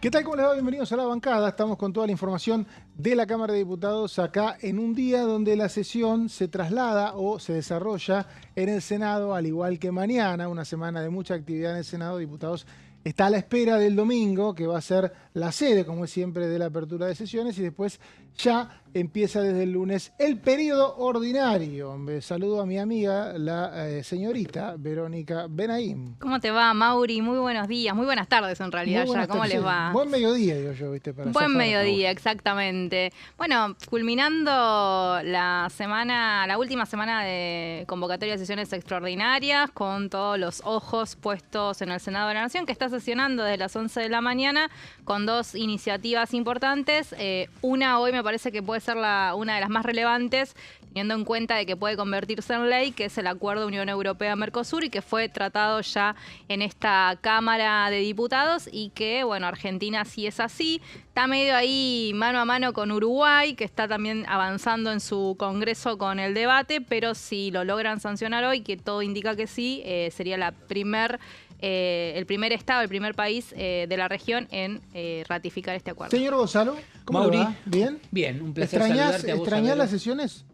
¿Qué tal? ¿Cómo les va? Bienvenidos a La Bancada. Estamos con toda la información de la Cámara de Diputados acá en un día donde la sesión se traslada o se desarrolla en el Senado, al igual que mañana, una semana de mucha actividad en el Senado. Diputados está a la espera del domingo, que va a ser la sede, como es siempre, de la apertura de sesiones, y después ya empieza desde el lunes el periodo ordinario. Saludo a mi amiga, la señorita Verónica Benaim. ¿Cómo te va, Mauri? Muy buenos días, muy buenas tardes en realidad ya. ¿Cómo les va? Buen mediodía, digo yo, ¿viste? Para Buen mediodía, exactamente. Bueno, culminando la semana, la última semana de convocatoria de sesiones extraordinarias, con todos los ojos puestos en el Senado de la Nación, que está sesionando desde las 11 de la mañana con dos iniciativas importantes. Una hoy me parece que puede ser una de las más relevantes, teniendo en cuenta de que puede convertirse en ley, que es el Acuerdo Unión Europea-Mercosur, y que fue tratado ya en esta Cámara de Diputados, y que, bueno, Argentina, si es así, está medio ahí mano a mano con Uruguay, que está también avanzando en su Congreso con el debate, pero si lo logran sancionar hoy, que todo indica que sí, sería el primer estado, el primer país de la región en ratificar este acuerdo. Señor Gonzalo, ¿cómo le va? ¿Bien? Bien, un placer saludarte a vos. ¿Extrañás las sesiones?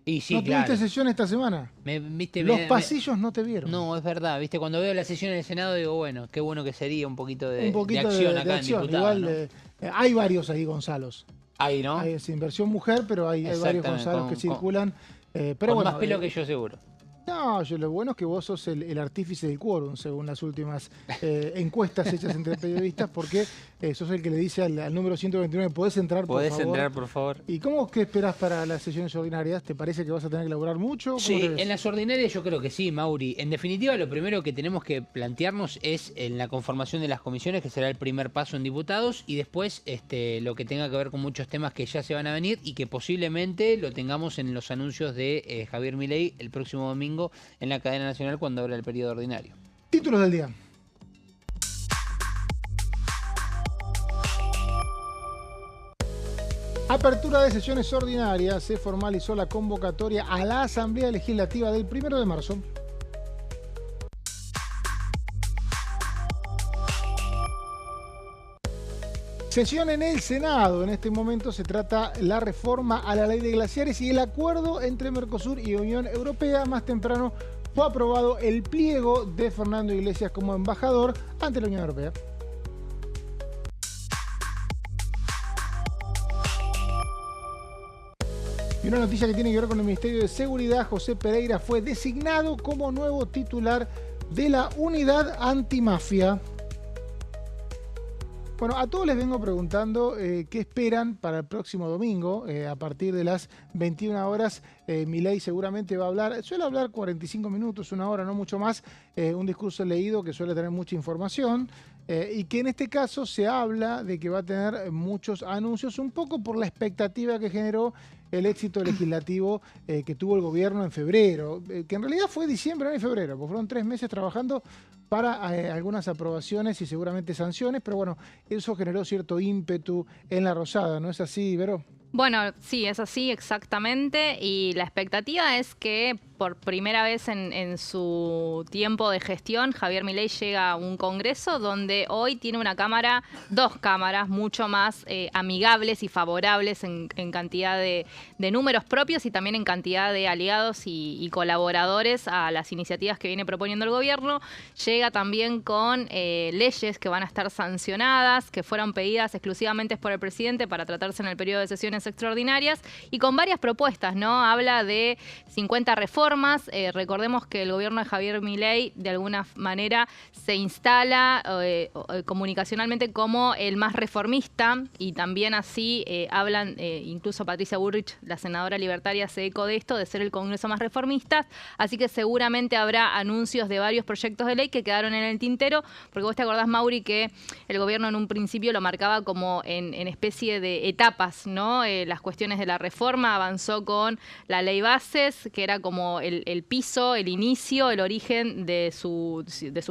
Y sí, ¿No claro. tuviste sesión esta semana? Los pasillos no te vieron. No, es verdad. Viste, cuando veo la sesión en el Senado digo, bueno, qué bueno que sería un poquito de acción acá acción. en diputado. Igual, ¿no? Hay varios ahí Gonzalos. Ahí, ¿no? Hay inversión mujer, pero hay varios Gonzalos que circulan. Pero con bueno, más pelo que yo, seguro. No, lo bueno es que vos sos el artífice del quórum, según las últimas encuestas hechas entre periodistas, porque sos el que le dice al número 129, ¿podés entrar, por favor? ¿Podés entrar, por favor? ¿Y qué esperás para las sesiones ordinarias? ¿Te parece que vas a tener que laburar mucho? Sí, en las ordinarias yo creo que sí, Mauri. En definitiva, lo primero que tenemos que plantearnos es en la conformación de las comisiones, que será el primer paso en diputados, y después lo que tenga que ver con muchos temas que ya se van a venir y que posiblemente lo tengamos en los anuncios de Javier Milei el próximo domingo en la cadena nacional cuando abra el periodo ordinario. Títulos del día. Apertura de sesiones ordinarias. Se formalizó la convocatoria a la Asamblea Legislativa del 1 de marzo. Sesión en el Senado. En este momento se trata la reforma a la ley de glaciares y el acuerdo entre Mercosur y Unión Europea. Más temprano fue aprobado el pliego de Fernando Iglesias como embajador ante la Unión Europea. Y una noticia que tiene que ver con el Ministerio de Seguridad. José Pereira fue designado como nuevo titular de la Unidad Antimafia. Bueno, a todos les vengo preguntando qué esperan para el próximo domingo. A partir de las 21 horas, Milei seguramente va a hablar, suele hablar 45 minutos, una hora, no mucho más, un discurso leído que suele tener mucha información y que en este caso se habla de que va a tener muchos anuncios, un poco por la expectativa que generó el éxito legislativo que tuvo el gobierno en febrero, que en realidad fue diciembre, no en febrero, porque fueron 3 meses trabajando para algunas aprobaciones y seguramente sanciones, pero bueno, eso generó cierto ímpetu en la Rosada, ¿no es así, Vero? Bueno, sí, es así exactamente, y la expectativa es que por primera vez en su tiempo de gestión, Javier Milei llega a un Congreso donde hoy tiene dos cámaras mucho más amigables y favorables en cantidad de números propios y también en cantidad de aliados y colaboradores a las iniciativas que viene proponiendo el gobierno. Llega también con leyes que van a estar sancionadas, que fueron pedidas exclusivamente por el presidente para tratarse en el periodo de sesiones extraordinarias, y con varias propuestas, ¿no? Habla de 50 reformas. Recordemos que el gobierno de Javier Milei de alguna manera se instala comunicacionalmente como el más reformista, y también así hablan, incluso Patricia Bullrich, la senadora libertaria, hace eco de esto, de ser el Congreso más reformista, así que seguramente habrá anuncios de varios proyectos de ley que quedaron en el tintero, porque vos te acordás, Mauri, que el gobierno en un principio lo marcaba como en especie de etapas, ¿no? Las cuestiones de la reforma, avanzó con la ley bases, que era como el piso, el inicio, el origen de su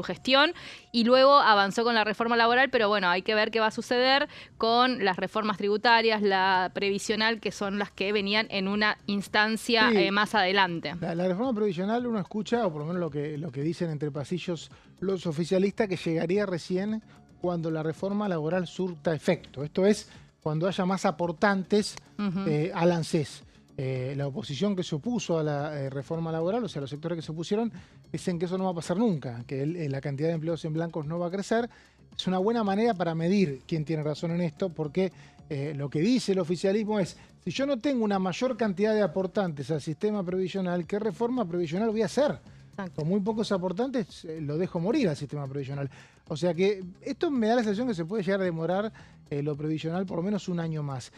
gestión, y luego avanzó con la reforma laboral, pero bueno, hay que ver qué va a suceder con las reformas tributarias, la previsional, que son las que venían en una instancia más adelante. La reforma previsional, uno escucha, o por lo menos lo que dicen entre pasillos los oficialistas, que llegaría recién cuando la reforma laboral surta efecto. Esto es, cuando haya más aportantes al ANSES. La oposición que se opuso a la reforma laboral, o sea, los sectores que se opusieron, dicen que eso no va a pasar nunca, que la cantidad de empleos en blancos no va a crecer. Es una buena manera para medir quién tiene razón en esto, porque lo que dice el oficialismo es, si yo no tengo una mayor cantidad de aportantes al sistema previsional, ¿qué reforma previsional voy a hacer? Exacto. Con muy pocos aportantes lo dejo morir al sistema previsional. O sea que esto me da la sensación que se puede llegar a demorar lo previsional por lo menos un año más.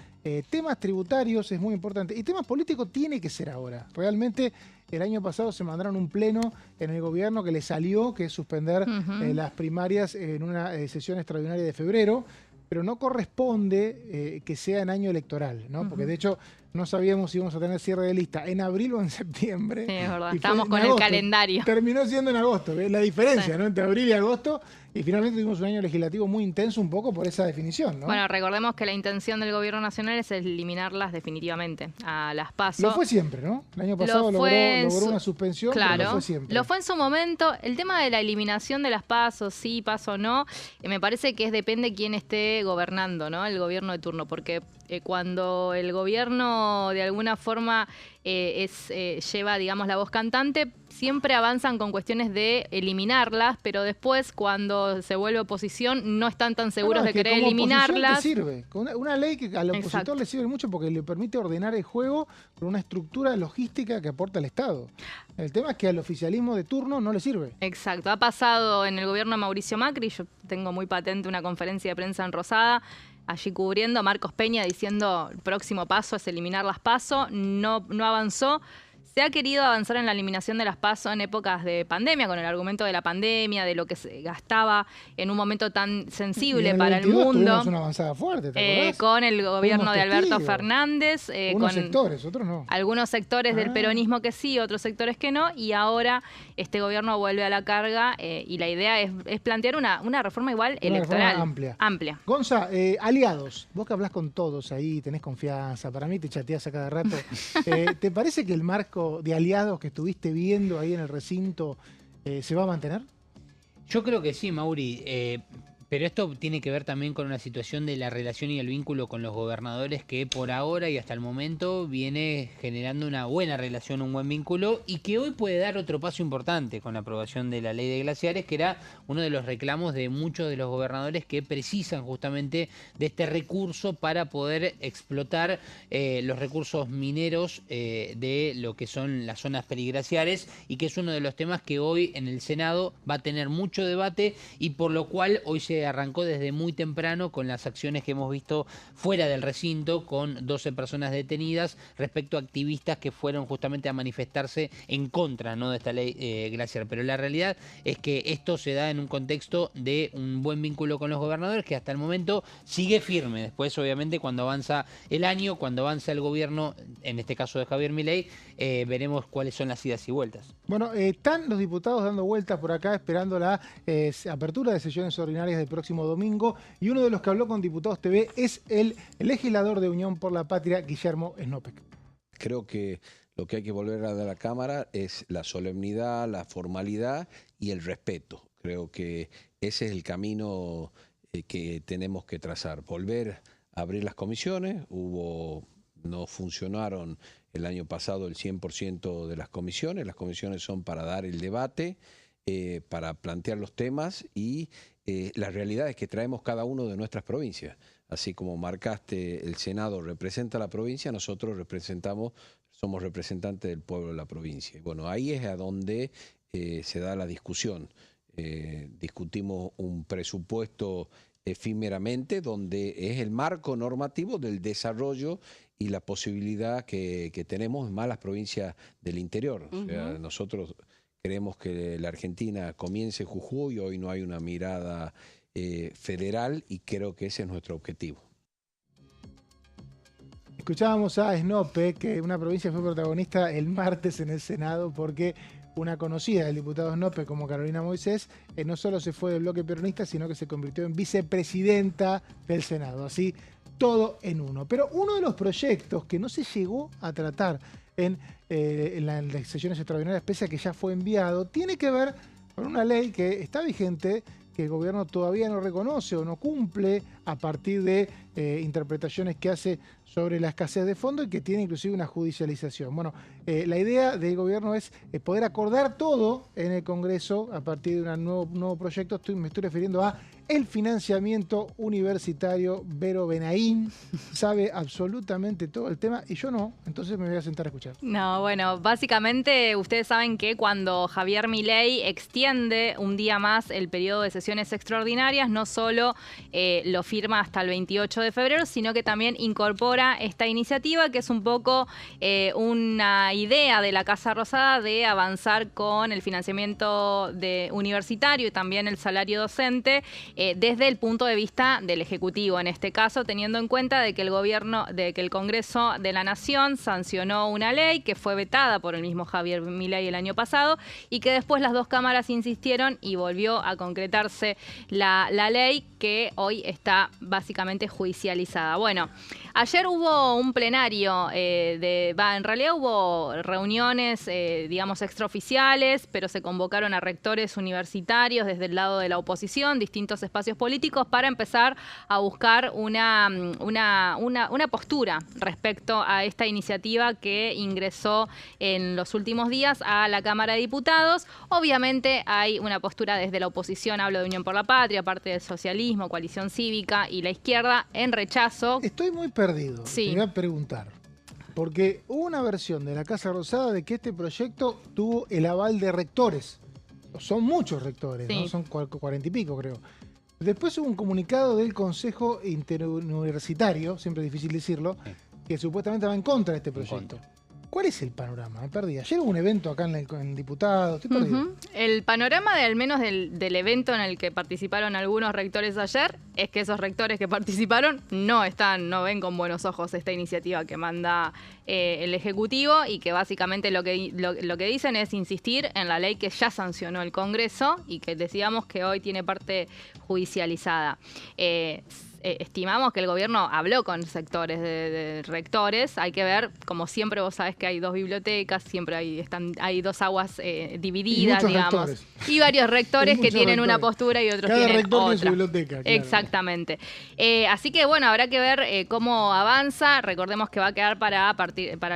Temas tributarios es muy importante. Y temas políticos tiene que ser ahora. Realmente el año pasado se mandaron un pleno en el gobierno que le salió, que es suspender las primarias en una sesión extraordinaria de febrero, pero no corresponde que sea en año electoral, ¿no? Porque de hecho no sabíamos si íbamos a tener cierre de lista en abril o en septiembre. Sí, es verdad. Y Estábamos con agosto. el calendario. Terminó siendo en agosto, ¿ves? La diferencia, Sí. ¿no? Entre abril y agosto. Y finalmente tuvimos un año legislativo muy intenso un poco por esa definición, ¿no? Bueno, recordemos que la intención del gobierno nacional es eliminarlas definitivamente a las PASO. Lo fue siempre, ¿no? El año pasado logró una suspensión, pero lo fue siempre. Lo fue en su momento. El tema de la eliminación de las PASO, sí, PASO no, me parece que depende quién esté gobernando, ¿no? El gobierno de turno, porque cuando el gobierno de alguna forma lleva, digamos, la voz cantante, siempre avanzan con cuestiones de eliminarlas, pero después cuando se vuelve oposición no están tan seguros de querer eliminarlas. Te sirve. Una ley que al opositor Exacto. le sirve mucho porque le permite ordenar el juego con una estructura logística que aporta el Estado. El tema es que al oficialismo de turno no le sirve. Exacto, ha pasado en el gobierno de Mauricio Macri, yo tengo muy patente una conferencia de prensa en Rosada, allí cubriendo, Marcos Peña diciendo el próximo paso es eliminar las PASO, no avanzó. Se ha querido avanzar en la eliminación de las PASO en épocas de pandemia, con el argumento de la pandemia, de lo que se gastaba en un momento tan sensible para el mundo. Tuvimos una avanzada fuerte, ¿te acordás? Con el gobierno de Alberto Fernández. Unos con sectores, otros no. algunos sectores del peronismo que sí, otros sectores que no, y ahora este gobierno vuelve a la carga y la idea es plantear una reforma igual electoral. Reforma amplia. Gonza, aliados, vos que hablás con todos ahí, tenés confianza, para mí te chateás a cada rato. ¿Te parece que el marco de aliados que estuviste viendo ahí en el recinto se va a mantener? Yo creo que sí, Mauri. Pero esto tiene que ver también con una situación de la relación y el vínculo con los gobernadores que por ahora y hasta el momento viene generando una buena relación, un buen vínculo y que hoy puede dar otro paso importante con la aprobación de la ley de glaciares, que era uno de los reclamos de muchos de los gobernadores que precisan justamente de este recurso para poder explotar los recursos mineros de lo que son las zonas periglaciares y que es uno de los temas que hoy en el Senado va a tener mucho debate y por lo cual hoy se arrancó desde muy temprano con las acciones que hemos visto fuera del recinto con 12 personas detenidas respecto a activistas que fueron justamente a manifestarse en contra, ¿no?, de esta ley glaciar. Pero la realidad es que esto se da en un contexto de un buen vínculo con los gobernadores que hasta el momento sigue firme. Después, obviamente, cuando avanza el año, cuando avanza el gobierno, en este caso de Javier Milei, veremos cuáles son las idas y vueltas. Bueno, están los diputados dando vueltas por acá esperando la apertura de sesiones ordinarias del próximo domingo y uno de los que habló con Diputados TV es el legislador de Unión por la Patria, Guillermo Snopek. Creo que lo que hay que volver a la Cámara es la solemnidad, la formalidad y el respeto. Creo que ese es el camino que tenemos que trazar. Volver a abrir las comisiones, no funcionaron el año pasado el 100% de las comisiones son para dar el debate, para plantear los temas y la realidad es que traemos cada uno de nuestras provincias. Así como marcaste, el Senado representa a la provincia, nosotros somos representantes del pueblo de la provincia. Bueno, ahí es a donde se da la discusión. Discutimos un presupuesto efímeramente, donde es el marco normativo del desarrollo y la posibilidad que tenemos en más las provincias del interior. O sea, nosotros queremos que la Argentina comience Jujuy, hoy no hay una mirada federal y creo que ese es nuestro objetivo. Escuchábamos a Snopek, que una provincia fue protagonista el martes en el Senado porque una conocida del diputado Snopek como Carolina Moisés no solo se fue del bloque peronista, sino que se convirtió en vicepresidenta del Senado. Así, todo en uno. Pero uno de los proyectos que no se llegó a tratar en las sesiones extraordinarias, pese a que ya fue enviado, tiene que ver con una ley que está vigente que el gobierno todavía no reconoce o no cumple a partir de interpretaciones que hace sobre la escasez de fondos y que tiene inclusive una judicialización. Bueno, la idea del gobierno es poder acordar todo en el Congreso a partir de un nuevo proyecto. Me estoy refiriendo a el financiamiento universitario. Vero Benaín sabe absolutamente todo el tema y yo no, entonces me voy a sentar a escuchar. No, bueno, básicamente ustedes saben que cuando Javier Milei extiende un día más el periodo de sesiones extraordinarias, no solo lo firma hasta el 28 de febrero, sino que también incorpora esta iniciativa que es un poco una idea de la Casa Rosada de avanzar con el financiamiento universitario y también el salario docente desde el punto de vista del Ejecutivo, en este caso, teniendo en cuenta de que el Congreso de la Nación sancionó una ley que fue vetada por el mismo Javier Milei el año pasado y que después las dos cámaras insistieron y volvió a concretarse la ley que hoy está básicamente judicializada. Bueno, ayer hubo un plenario, en realidad hubo reuniones, digamos, extraoficiales, pero se convocaron a rectores universitarios desde el lado de la oposición, distintos espacios políticos, para empezar a buscar una postura respecto a esta iniciativa que ingresó en los últimos días a la Cámara de Diputados. Obviamente hay una postura desde la oposición, hablo de Unión por la Patria, parte del socialismo, Coalición Cívica y la izquierda, en rechazo. Estoy muy perdido, sí. Te voy a preguntar. Porque hubo una versión de la Casa Rosada de que este proyecto tuvo el aval de rectores. Son muchos rectores, sí, ¿no? Son 40 y pico, creo. Después hubo un comunicado del Consejo Interuniversitario, siempre es difícil decirlo, que supuestamente va en contra de este proyecto. ¿Cuál es el panorama? Me perdí. Ayer hubo un evento acá en Diputados. Estoy perdido. El panorama, al menos del evento en el que participaron algunos rectores ayer, es que esos rectores que participaron no ven con buenos ojos esta iniciativa que manda el Ejecutivo y que básicamente lo que dicen es insistir en la ley que ya sancionó el Congreso y que decíamos que hoy tiene parte judicializada. Estimamos que el gobierno habló con sectores de rectores. Hay que ver, como siempre, vos sabés que hay dos bibliotecas, siempre hay dos aguas divididas, y digamos. Rectores. Y varios rectores que tienen una postura y otros tienen rector otra. Tiene su biblioteca. Claro. Exactamente. Así que bueno, habrá que ver cómo avanza. Recordemos que va a quedar para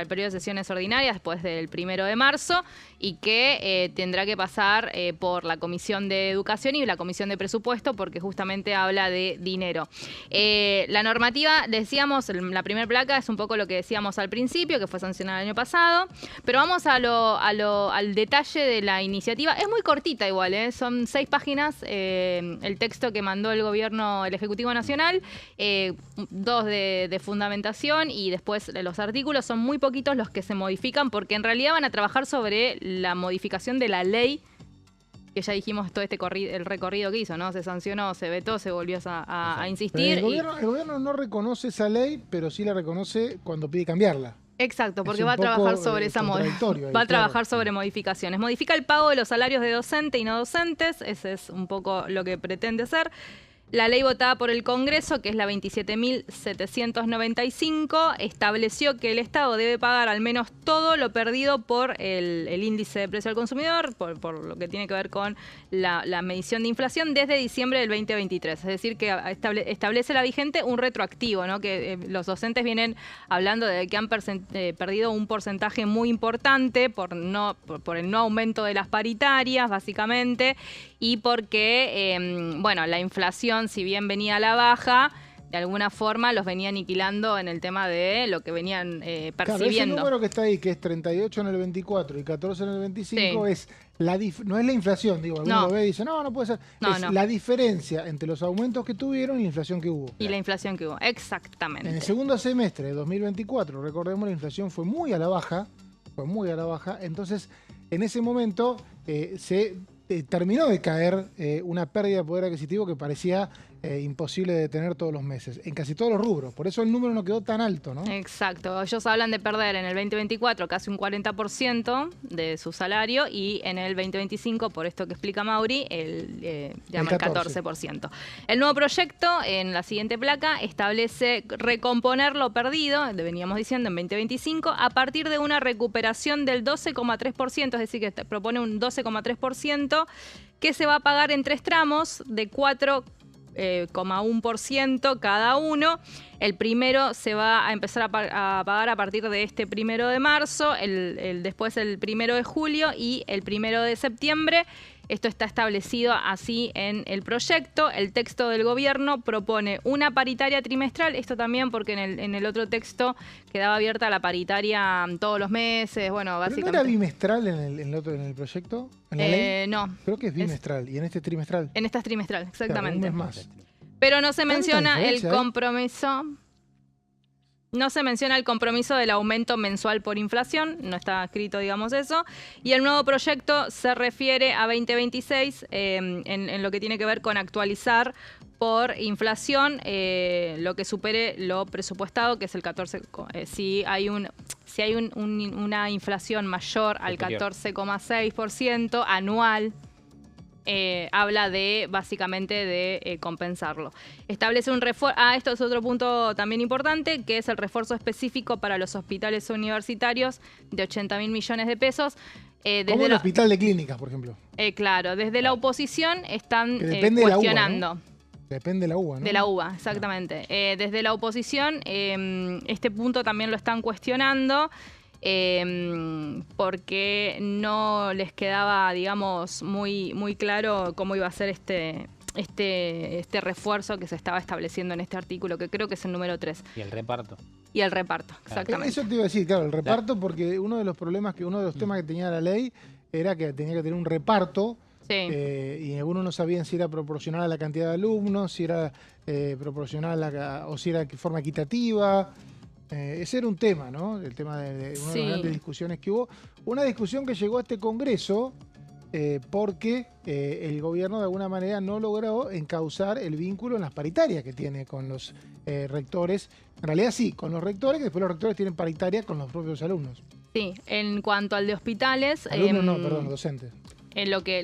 el periodo de sesiones ordinarias después del 1 de marzo y que tendrá que pasar por la Comisión de Educación y la Comisión de Presupuesto porque justamente habla de dinero. La normativa, decíamos, la primera placa es un poco lo que decíamos al principio, que fue sancionada el año pasado, pero vamos al detalle de la iniciativa. Es muy cortita igual, son 6 páginas el texto que mandó el gobierno, el Ejecutivo Nacional, 2 de fundamentación y después los artículos. Son muy poquitos los que se modifican porque en realidad van a trabajar sobre la modificación de la ley que ya dijimos todo el recorrido que hizo, ¿no? Se sancionó, se vetó, se volvió a insistir. El gobierno no reconoce esa ley, pero sí la reconoce cuando pide cambiarla. Exacto, porque va a trabajar sobre esa sobre modificaciones. Modifica el pago de los salarios de docente y no docentes, ese es un poco lo que pretende hacer. La ley votada por el Congreso, que es la 27.795, estableció que el Estado debe pagar al menos todo lo perdido por el índice de precio al consumidor, por lo que tiene que ver con la medición de inflación, desde diciembre del 2023. Es decir, que establece la vigente un retroactivo, ¿no? Que los docentes vienen hablando de que han perdido un porcentaje muy importante por el no aumento de las paritarias, básicamente, y porque, la inflación, si bien venía a la baja, de alguna forma los venía aniquilando en el tema de lo que venían percibiendo. Claro, ese número que está ahí, que es 38 en el 24 y 14 en el 25, sí, no es la inflación, digo, alguno lo ve y dice, no puede ser. La diferencia entre los aumentos que tuvieron y la inflación que hubo. Y la inflación que hubo, exactamente. En el segundo semestre de 2024, recordemos, la inflación fue muy a la baja, entonces en ese momento se terminó de caer una pérdida de poder adquisitivo que parecía imposible de detener todos los meses, en casi todos los rubros. Por eso el número no quedó tan alto, ¿no? Exacto. Ellos hablan de perder en el 2024 casi un 40% de su salario y en el 2025, por esto que explica Mauri, el 14%. El nuevo proyecto, en la siguiente placa, establece recomponer lo perdido, veníamos diciendo, en 2025, a partir de una recuperación del 12,3%, es decir, que propone un 12,3%, que se va a pagar en 3 tramos de 4,1% cada uno. El primero se va a empezar a pagar a partir de este 1 de marzo, después el 1 de julio y el 1 de septiembre. Esto está establecido así en el proyecto. El texto del gobierno propone una paritaria trimestral. Esto también porque en el otro texto quedaba abierta la paritaria todos los meses. Bueno, básicamente. ¿Pero no era bimestral en el proyecto? ¿En la ley? No. Creo que es bimestral. ¿Y en este trimestral? En esta es trimestral, exactamente. Claro, un mes más. Pero no se menciona el diferencia, compromiso. No se menciona el compromiso del aumento mensual por inflación, no está escrito, digamos, eso. Y el nuevo proyecto se refiere a 2026 en lo que tiene que ver con actualizar por inflación lo que supere lo presupuestado, que es el 14. Si hay una inflación mayor al 14,6% anual, habla de básicamente de compensarlo. Establece un refuerzo. Esto es otro punto también importante, que es el refuerzo específico para los hospitales universitarios de 80.000 millones de pesos. Como el hospital de clínicas, por ejemplo. Claro, desde la oposición están depende cuestionando. De la UBA, ¿no? Depende de la UBA, ¿no? De la UBA, exactamente. Desde la oposición, este punto también lo están cuestionando. Porque no les quedaba, digamos, muy claro cómo iba a ser este refuerzo que se estaba estableciendo en este artículo, que creo que es el número 3. Y el reparto. Y el reparto, exactamente. Eso te iba a decir, claro, el reparto, porque uno de los temas que tenía la ley era que tenía que tener un reparto. Sí. Y algunos no sabían si era proporcional a la cantidad de alumnos, si era proporcional o si era de forma equitativa. Ese era un tema, ¿no? El tema de una de las grandes discusiones que hubo. Una discusión que llegó a este Congreso porque el gobierno de alguna manera no logró encauzar el vínculo en las paritarias que tiene con los rectores. En realidad sí, con los rectores, que después los rectores tienen paritaria con los propios alumnos. Sí, en cuanto al de hospitales... Alumnos no, perdón, docentes. Lo que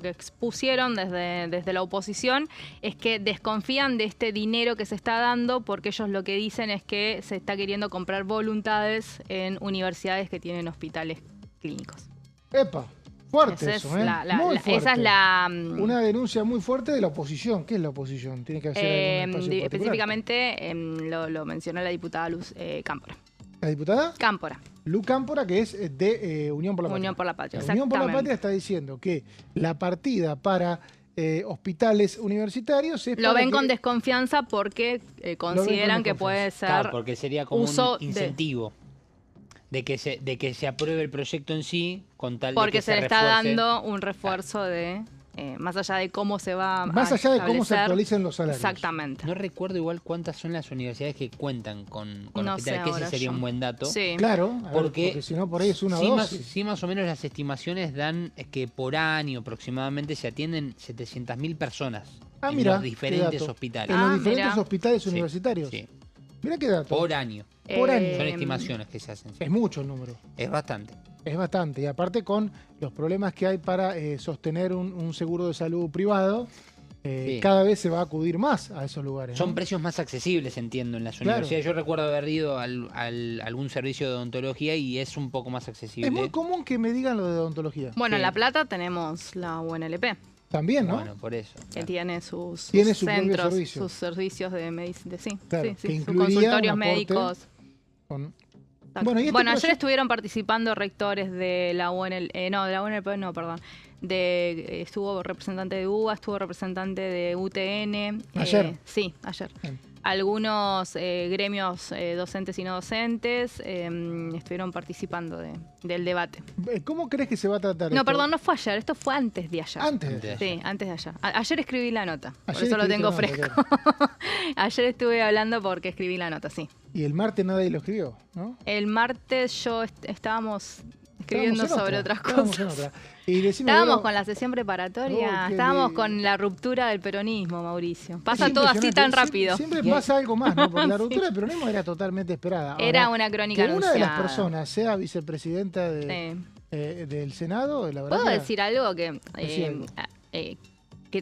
expusieron desde la oposición es que desconfían de este dinero que se está dando porque ellos lo que dicen es que se está queriendo comprar voluntades en universidades que tienen hospitales clínicos. ¡Epa! Fuerte eso, ¿eh? Muy fuerte. Esa es la... Una denuncia muy fuerte de la oposición. ¿Qué es la oposición? Tiene que hacer algún espacio específicamente lo mencionó la diputada Luz Cámpora. ¿La diputada? Cámpora. Lu Cámpora, que es de Unión por la Patria. Unión por la Patria, exactamente. Unión por la Patria está diciendo que la partida para hospitales universitarios es lo ven con desconfianza porque consideran que puede ser... Claro, porque sería como un incentivo de que se apruebe el proyecto en sí con tal de que porque se le está refuerce. dando un refuerzo de... más allá de cómo se va más allá de cómo se actualicen los salarios. Exactamente. No recuerdo igual cuántas son las universidades que cuentan con no hospitales, que ese sería un buen dato. Sí. Claro, porque si no por ahí es una dosis. Sí, más o menos las estimaciones dan que por año aproximadamente se atienden 700.000 personas en los diferentes hospitales. En los diferentes hospitales universitarios. Sí. Mira qué dato. Por año. Por año. Son estimaciones que se hacen. Es mucho el número. Es bastante. Es bastante. Y aparte con los problemas que hay para sostener un seguro de salud privado, cada vez se va a acudir más a esos lugares. Son precios más accesibles, entiendo, en las universidades. Yo recuerdo haber ido a algún servicio de odontología y es un poco más accesible. Es muy común que me digan lo de odontología. Bueno, en La Plata tenemos la UNLP. También, ¿no? Bueno, por eso. Que tiene sus centros, sus servicios de medicina. Sí, claro, sí, sus consultorios médicos. Bueno, ayer estuvieron participando rectores de la UNLP, estuvo representante de UBA, estuvo representante de UTN. ¿Ayer? Sí, ayer. Bien. Algunos gremios docentes y no docentes estuvieron participando del debate. ¿Cómo crees que se va a tratar No, esto? perdón, no fue ayer, esto fue antes de ayer. ¿Antes de ayer? Sí, antes de ayer. Ayer escribí la nota, por Ayer eso lo tengo escribiste la fresco. nota, claro. Ayer estuve hablando porque escribí la nota, sí. Y el martes nadie lo escribió, ¿no? El martes estábamos escribiendo sobre otras cosas. Estábamos con la sesión preparatoria, estábamos con la ruptura del peronismo, Mauricio. Pasa todo así tan rápido. Siempre pasa algo más, ¿no? Porque la ruptura del peronismo era totalmente esperada. Ahora, era una crónica anunciada. Que una de las personas sea vicepresidenta del Senado, la verdad. ¿Puedo decir algo que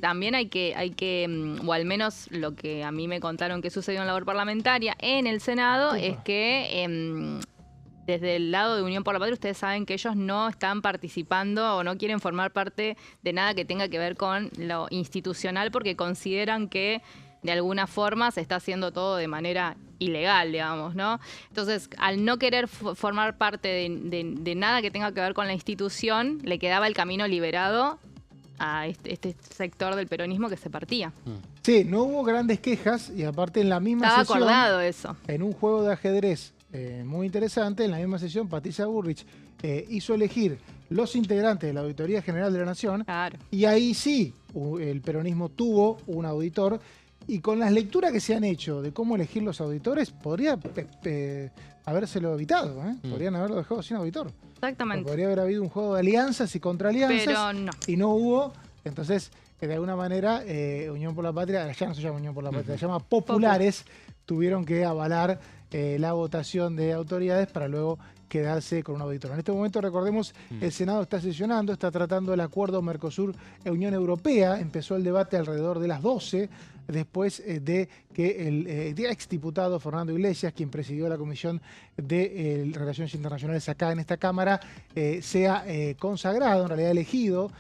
también hay que, o al menos lo que a mí me contaron que sucedió en labor parlamentaria en el Senado, es que desde el lado de Unión por la Patria, ustedes saben que ellos no están participando o no quieren formar parte de nada que tenga que ver con lo institucional porque consideran que de alguna forma se está haciendo todo de manera ilegal, digamos, ¿no? Entonces, al no querer formar parte de nada que tenga que ver con la institución, le quedaba el camino liberado a este sector del peronismo que se partía. Sí, no hubo grandes quejas y aparte en la misma Estaba sesión, acordado eso. en un juego de ajedrez muy interesante, en la misma sesión Patricia Bullrich hizo elegir los integrantes de la Auditoría General de la Nación, Claro. y ahí sí el peronismo tuvo un auditor. Y con las lecturas que se han hecho de cómo elegir los auditores, podría habérselo evitado, ¿eh? Podrían haberlo dejado sin auditor. Exactamente. Podría haber habido un juego de alianzas y contra alianzas. Pero no. Y no hubo. Entonces, de alguna manera, Unión por la Patria, ya no se llama Unión por la Patria, se llama Populares, tuvieron que avalar la votación de autoridades para luego quedarse con un auditor. En este momento, recordemos, el Senado está sesionando, está tratando el acuerdo Mercosur-Unión Europea. Empezó el debate alrededor de las 12, después de que el exdiputado Fernando Iglesias, quien presidió la Comisión de Relaciones Internacionales acá en esta Cámara, sea consagrado, en realidad elegido,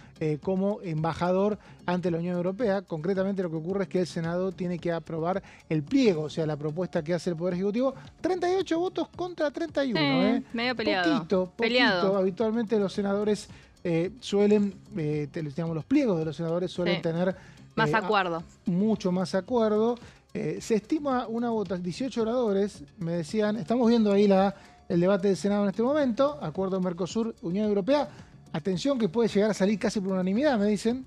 como embajador ante la Unión Europea. Concretamente lo que ocurre es que el Senado tiene que aprobar el pliego, o sea, la propuesta que hace el Poder Ejecutivo. 38 votos contra 31. Medio peleado. Poquito. Peleado. Habitualmente los senadores suelen, digamos, los pliegos de los senadores suelen tener Más acuerdo. mucho más acuerdo. Se estima una votación, 18 oradores, me decían, estamos viendo ahí el debate del Senado en este momento, acuerdo Mercosur-Unión Europea. Atención que puede llegar a salir casi por unanimidad, me dicen.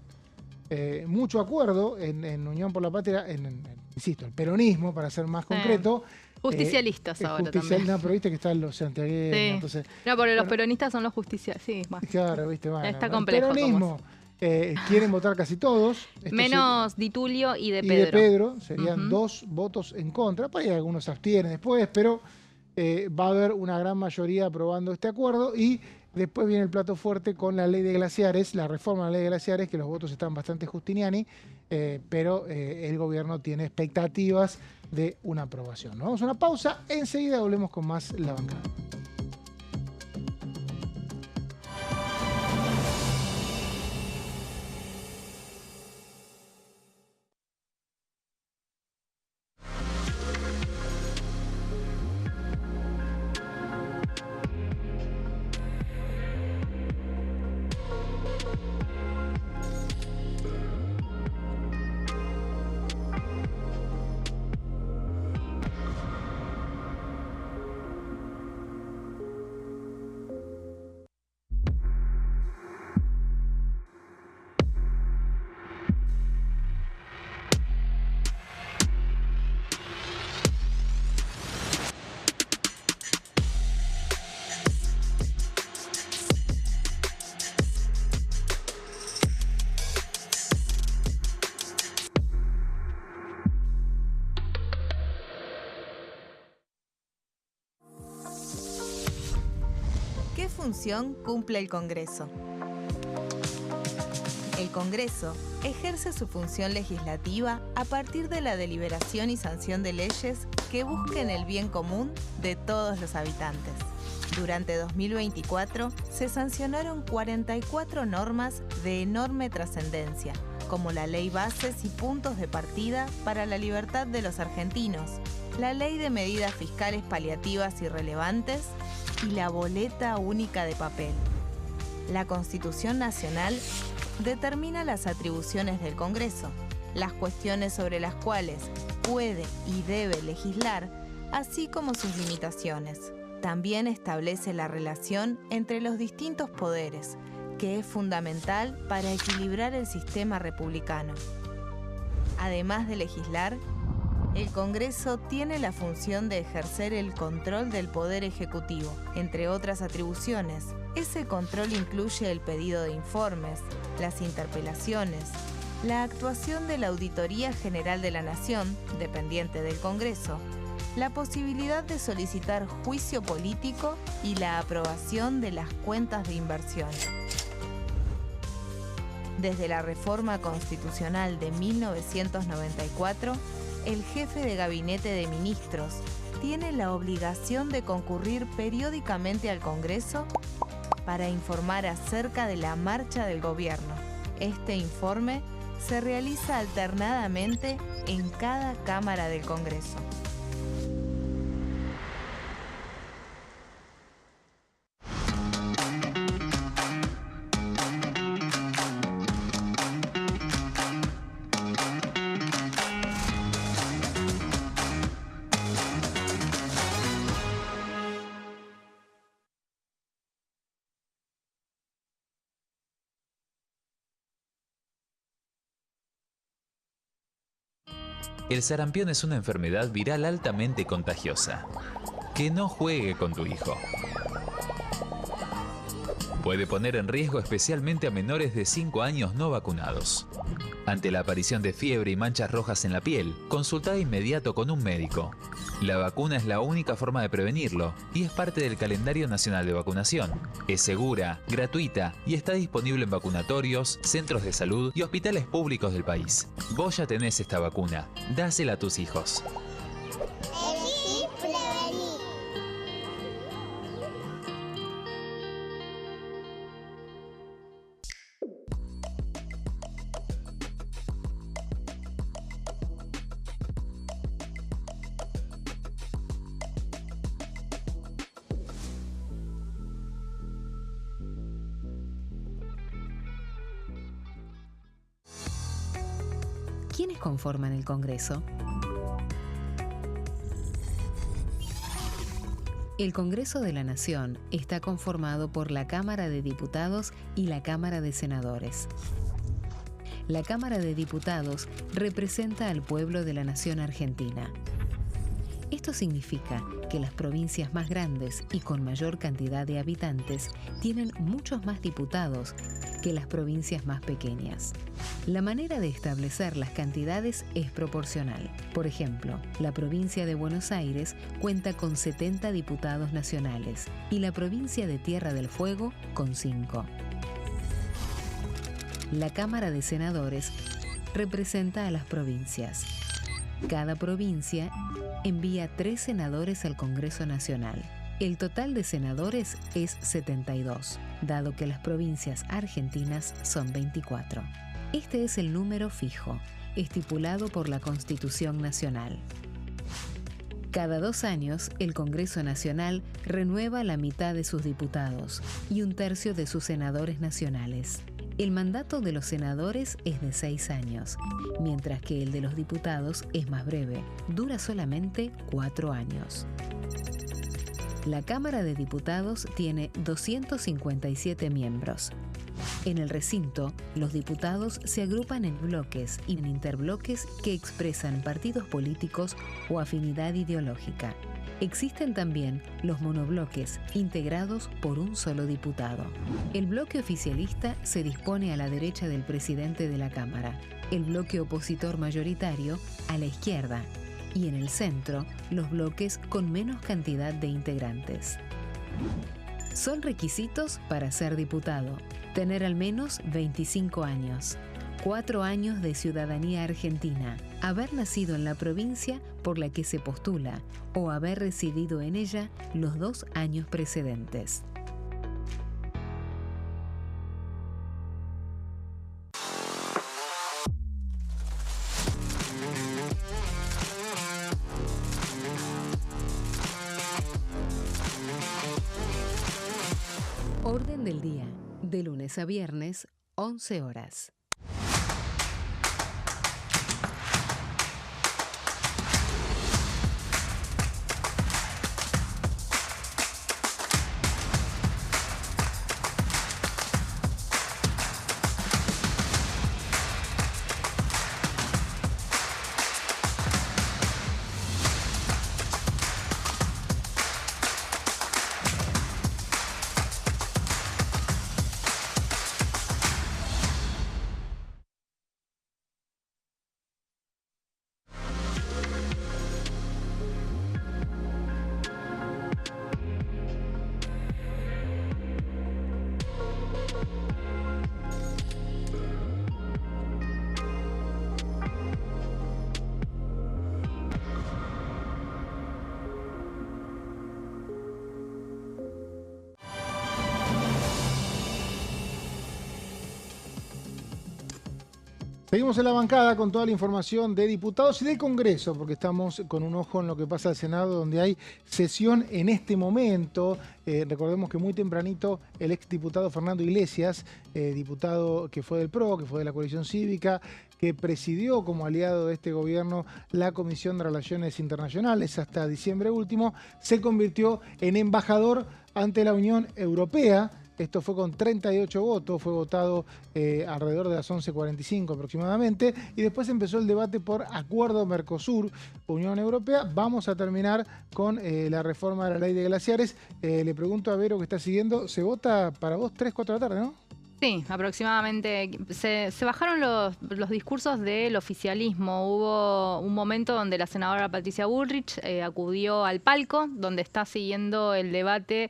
Mucho acuerdo en Unión por la Patria, insisto, el peronismo, para ser más concreto. Justicialistas ahora también. No, pero viste que están los santiagueños. Sí. Entonces, No, porque los peronistas son los justicialistas. Sí, bueno. claro, viste, bueno, Está el complejo, peronismo quieren votar casi todos. Esto Menos Di Tulio y de y Pedro. de Pedro serían 2 votos en contra. Por ahí algunos se abstienen después, pero va a haber una gran mayoría aprobando este acuerdo. Y después viene el plato fuerte con la ley de glaciares, la reforma de la ley de glaciares, que los votos están bastante justiniani, pero el gobierno tiene expectativas de una aprobación. Nos vamos a una pausa, enseguida volvemos con más La Bancada. ¿Qué función cumple el Congreso? El Congreso ejerce su función legislativa a partir de la deliberación y sanción de leyes que busquen el bien común de todos los habitantes. Durante 2024 se sancionaron 44 normas de enorme trascendencia, como la Ley Bases y Puntos de Partida para la Libertad de los Argentinos, la Ley de Medidas Fiscales Paliativas y Relevantes y la Boleta Única de Papel. La Constitución Nacional determina las atribuciones del Congreso, las cuestiones sobre las cuales puede y debe legislar, así como sus limitaciones. También establece la relación entre los distintos poderes, que es fundamental para equilibrar el sistema republicano. Además de legislar, el Congreso tiene la función de ejercer el control del Poder Ejecutivo. Entre otras atribuciones, ese control incluye el pedido de informes, las interpelaciones, la actuación de la Auditoría General de la Nación, dependiente del Congreso, la posibilidad de solicitar juicio político y la aprobación de las cuentas de inversión. Desde la reforma constitucional de 1994, el jefe de gabinete de ministros tiene la obligación de concurrir periódicamente al Congreso para informar acerca de la marcha del gobierno. Este informe se realiza alternadamente en cada Cámara del Congreso. El sarampión es una enfermedad viral altamente contagiosa. Que no juegue con tu hijo. Puede poner en riesgo especialmente a menores de 5 años no vacunados. Ante la aparición de fiebre y manchas rojas en la piel, consulta de inmediato con un médico. La vacuna es la única forma de prevenirlo y es parte del calendario nacional de vacunación. Es segura, gratuita y está disponible en vacunatorios, centros de salud y hospitales públicos del país. Vos ya tenés esta vacuna. Dásela a tus hijos. Elegí prevenir. ¿Quiénes conforman el Congreso? El Congreso de la Nación está conformado por la Cámara de Diputados y la Cámara de Senadores. La Cámara de Diputados representa al pueblo de la nación argentina. Esto significa que las provincias más grandes y con mayor cantidad de habitantes tienen muchos más diputados que las provincias más pequeñas. La manera de establecer las cantidades es proporcional. Por ejemplo, la provincia de Buenos Aires cuenta con 70 diputados nacionales y la provincia de Tierra del Fuego con 5. La Cámara de Senadores representa a las provincias. Cada provincia envía 3 senadores al Congreso Nacional. El total de senadores es 72, dado que las provincias argentinas son 24. Este es el número fijo, estipulado por la Constitución Nacional. Cada 2 años, el Congreso Nacional renueva la mitad de sus diputados y 1/3 de sus senadores nacionales. El mandato de los senadores es de 6 años, mientras que el de los diputados es más breve, dura solamente 4 años. La Cámara de Diputados tiene 257 miembros. En el recinto, los diputados se agrupan en bloques y en interbloques que expresan partidos políticos o afinidad ideológica. Existen también los monobloques, integrados por un solo diputado. El bloque oficialista se dispone a la derecha del presidente de la Cámara, el bloque opositor mayoritario a la izquierda, y en el centro, los bloques con menos cantidad de integrantes. Son requisitos para ser diputado: tener al menos 25 años, 4 años de ciudadanía argentina, haber nacido en la provincia por la que se postula o haber residido en ella los 2 años precedentes. Orden del día, de lunes a viernes, 11 horas. Seguimos en la bancada con toda la información de diputados y del Congreso, porque estamos con un ojo en lo que pasa al Senado, donde hay sesión en este momento. Recordemos que muy tempranito el exdiputado Fernando Iglesias, diputado que fue del PRO, que fue de la coalición cívica, que presidió como aliado de este gobierno la Comisión de Relaciones Internacionales hasta diciembre último, se convirtió en embajador ante la Unión Europea. Esto fue con 38 votos, fue votado alrededor de las 11:45 aproximadamente, y después empezó el debate por Acuerdo Mercosur-Unión Europea. Vamos a terminar con la reforma de la ley de glaciares. Le pregunto a Vero, que está siguiendo, ¿se vota para vos 3, 4 de la tarde, no? Sí, aproximadamente. Se bajaron los discursos del oficialismo. Hubo un momento donde la senadora Patricia Bullrich acudió al palco, donde está siguiendo el debate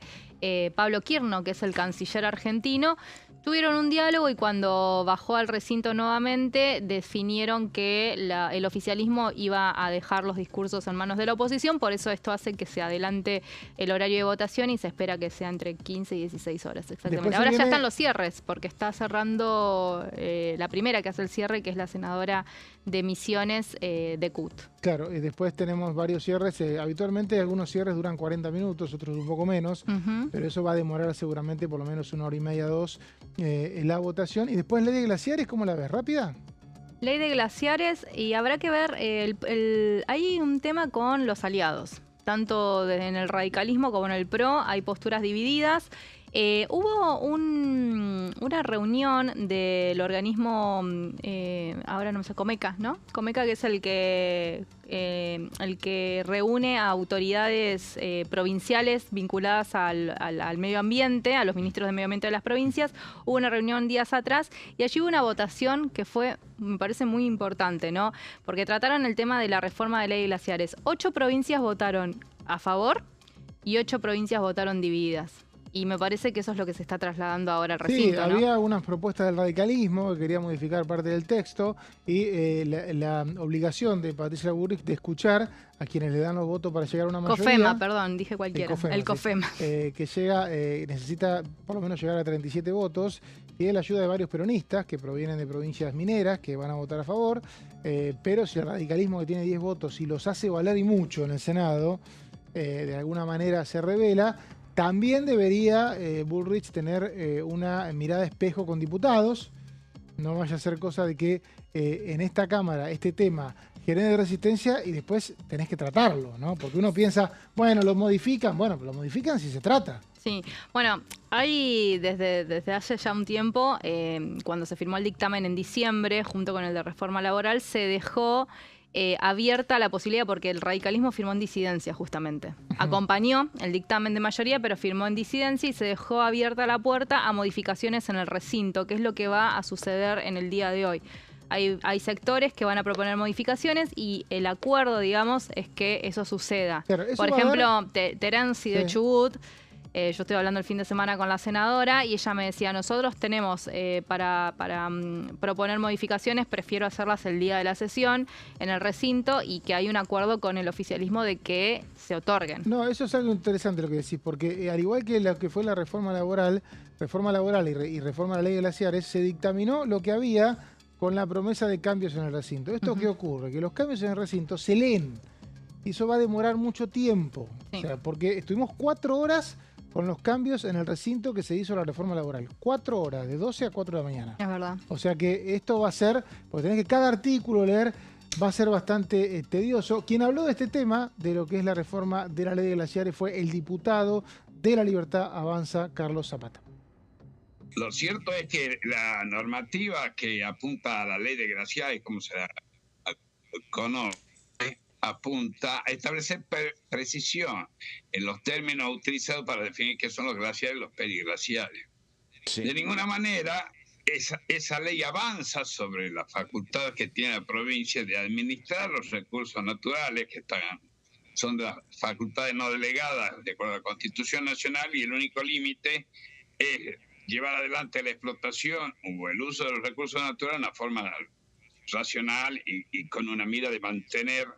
Pablo Quirno, que es el canciller argentino. Tuvieron un diálogo y cuando bajó al recinto nuevamente definieron que el oficialismo iba a dejar los discursos en manos de la oposición, por eso esto hace que se adelante el horario de votación y se espera que sea entre 15 y 16 horas exactamente. Ahora ya están los cierres, porque está cerrando la primera que hace el cierre, que es la senadora de Misiones de CUT. Claro, y después tenemos varios cierres. Habitualmente algunos cierres duran 40 minutos, otros un poco menos, pero eso va a demorar seguramente por lo menos 1 hora y media, 2, en la votación. Y después ley de glaciares, ¿cómo la ves? ¿Rápida? Ley de glaciares, y habrá que ver, hay un tema con los aliados, tanto en el radicalismo como en el PRO, hay posturas divididas. Hubo una reunión del organismo, ahora no me sé, Comeca, ¿no? Comeca, que es el que reúne a autoridades provinciales vinculadas al medio ambiente, a los ministros de medio ambiente de las provincias. Hubo una reunión días atrás y allí hubo una votación que fue, me parece, muy importante, ¿no? Porque trataron el tema de la reforma de ley de glaciares. 8 provincias votaron a favor y 8 provincias votaron divididas. Y me parece que eso es lo que se está trasladando ahora al recinto, sí, ¿no? había unas propuestas del radicalismo que quería modificar parte del texto y la obligación de Patricia Bullrich de escuchar a quienes le dan los votos para llegar a una mayoría. COFEMA, perdón, dije cualquiera. El COFEMA. Sí. Que llega, necesita por lo menos llegar a 37 votos. Tiene la ayuda de varios peronistas que provienen de provincias mineras que van a votar a favor. Pero si el radicalismo, que tiene 10 votos, y los hace valer y mucho en el Senado, de alguna manera se revela. También debería Bullrich tener una mirada espejo con diputados. No vaya a ser cosa de que en esta Cámara este tema genere resistencia y después tenés que tratarlo, ¿no? Porque uno piensa, bueno, lo modifican. Bueno, pero lo modifican si se trata. Sí, bueno, hay desde hace ya un tiempo, cuando se firmó el dictamen en diciembre, junto con el de reforma laboral, se dejó abierta la posibilidad, porque el radicalismo firmó en disidencia justamente. Acompañó el dictamen de mayoría, pero firmó en disidencia y se dejó abierta la puerta a modificaciones en el recinto, que es lo que va a suceder en el día de hoy. Hay sectores que van a proponer modificaciones y el acuerdo, digamos, es que eso suceda. Claro, eso por ejemplo, Terenzi de Chubut. Yo estoy hablando el fin de semana con la senadora y ella me decía, nosotros tenemos para proponer modificaciones, prefiero hacerlas el día de la sesión en el recinto, y que hay un acuerdo con el oficialismo de que se otorguen. No, eso es algo interesante lo que decís, porque al igual que lo que fue la reforma laboral y reforma de la ley de glaciares, se dictaminó lo que había con la promesa de cambios en el recinto. ¿Esto qué ocurre? Que los cambios en el recinto se leen y eso va a demorar mucho tiempo. Sí. O sea, porque estuvimos 4 horas con los cambios en el recinto que se hizo la reforma laboral. 4 horas, de 12 a 4 de la mañana. Es verdad. O sea que esto va a ser, porque tenés que cada artículo leer, va a ser bastante tedioso. Quien habló de este tema, de lo que es la reforma de la ley de glaciares, fue el diputado de La Libertad Avanza, Carlos Zapata. Lo cierto es que la normativa que apunta a la ley de glaciares, como se la conoce, apunta a establecer precisión en los términos utilizados para definir qué son los glaciares y los periglaciares. Sí. De ninguna manera esa ley avanza sobre la facultad que tiene la provincia de administrar los recursos naturales, que son de las facultades no delegadas de acuerdo a la Constitución Nacional, y el único límite es llevar adelante la explotación o el uso de los recursos naturales de una forma racional y con una mira de mantener